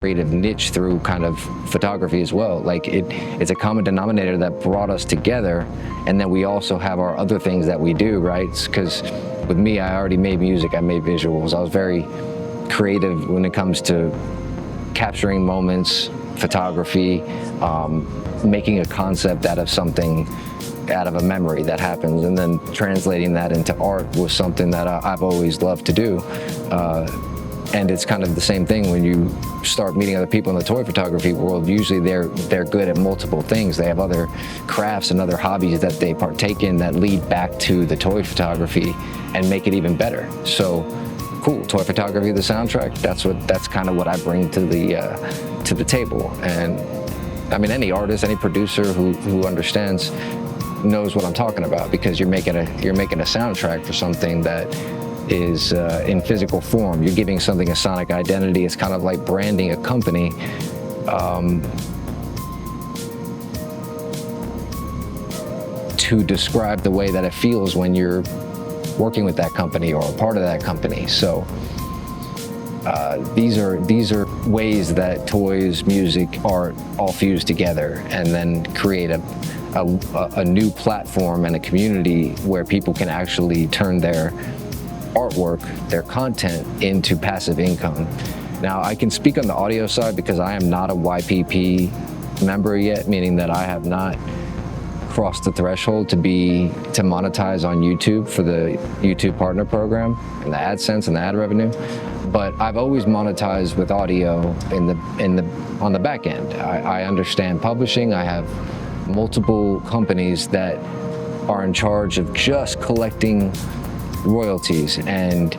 creative niche through kind of photography as well. Like it's a common denominator that brought us together, and then we also have our other things that we do, right? Because with me, I already made music, I made visuals. I was very creative when it comes to capturing moments, photography, making a concept out of something, out of a memory that happens, and then translating that into art was something that I've always loved to do. And it's kind of the same thing when you start meeting other people in the toy photography world. Usually they're good at multiple things. They have other crafts and other hobbies that they partake in that lead back to the toy photography and make it even better. So cool, toy photography, the soundtrack, that's kind of what I bring to the table. And I mean, any artist, any producer who understands knows what I'm talking about, because you're making a soundtrack for something that is in physical form. You're giving something a sonic identity. It's kind of like branding a company. To describe the way that it feels when you're working with that company or a part of that company. So these are ways that toys, music, art all fuse together and then create a new platform and a community where people can actually turn their artwork, their content, into passive income. Now, I can speak on the audio side because I am not a YPP member yet, meaning that I have not crossed the threshold to monetize on YouTube for the YouTube Partner Program and the AdSense and the ad revenue. But I've always monetized with audio on the back end. I understand publishing. I have multiple companies that are in charge of just collecting royalties and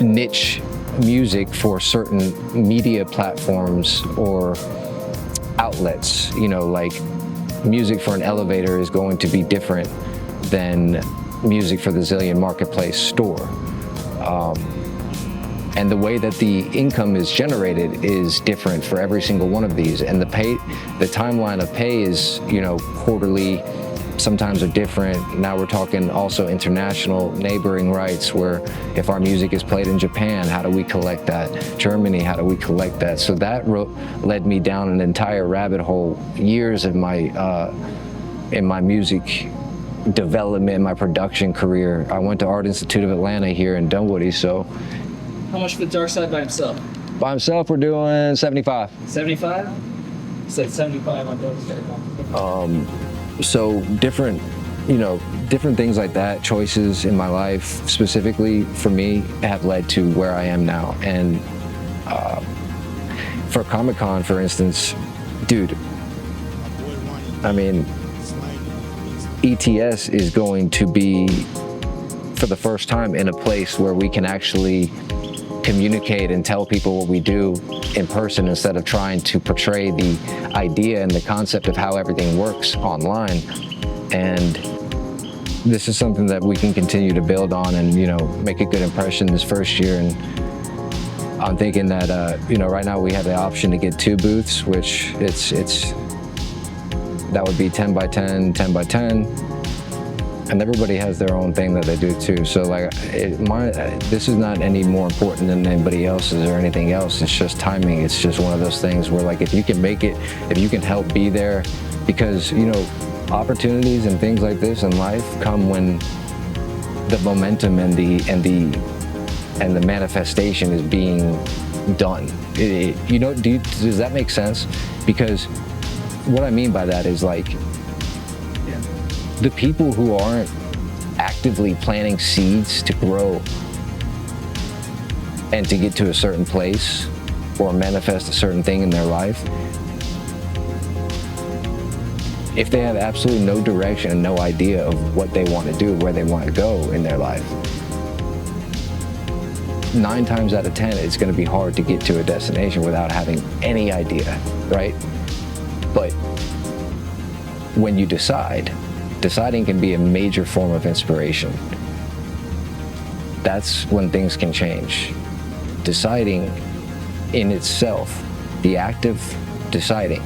niche music for certain media platforms or outlets. You know, like music for an elevator is going to be different than music for the Zillion Marketplace store. And the way that the income is generated is different for every single one of these. And the timeline of pay is, you know, quarterly, sometimes are different. Now we're talking also international neighboring rights, where if our music is played in Japan, how do we collect that? Germany, how do we collect that? So that led me down an entire rabbit hole, years of my in my music development, my production career. I went to Art Institute of Atlanta here in Dunwoody. So how much for Dark Side by himself? By himself, we're doing 75. 75? You said 75 on Dark Side. So different things like that, choices in my life specifically for me have led to where I am now. And for Comic-Con, for instance, dude, I mean, ETS is going to be for the first time in a place where we can actually communicate and tell people what we do in person, instead of trying to portray the idea and the concept of how everything works online. And this is something that we can continue to build on and, you know, make a good impression this first year. And I'm thinking that, right now we have the option to get 2 booths, which that would be 10 by 10, 10 by 10. And everybody has their own thing that they do too. So like, this is not any more important than anybody else's or anything else. It's just timing. It's just one of those things where, like, if you can make it, if you can help be there, because, you know, opportunities and things like this in life come when the momentum and the manifestation is being done. Does that make sense? Because what I mean by that is, like, the people who aren't actively planting seeds to grow and to get to a certain place or manifest a certain thing in their life, if they have absolutely no direction and no idea of what they want to do, where they want to go in their life, 9 times out of 10, it's going to be hard to get to a destination without having any idea, right? But when you deciding can be a major form of inspiration. That's when things can change. Deciding in itself, the act of deciding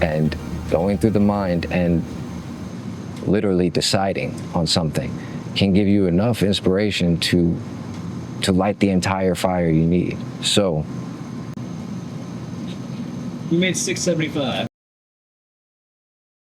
and going through the mind and literally deciding on something can give you enough inspiration to light the entire fire you need. So You made 675.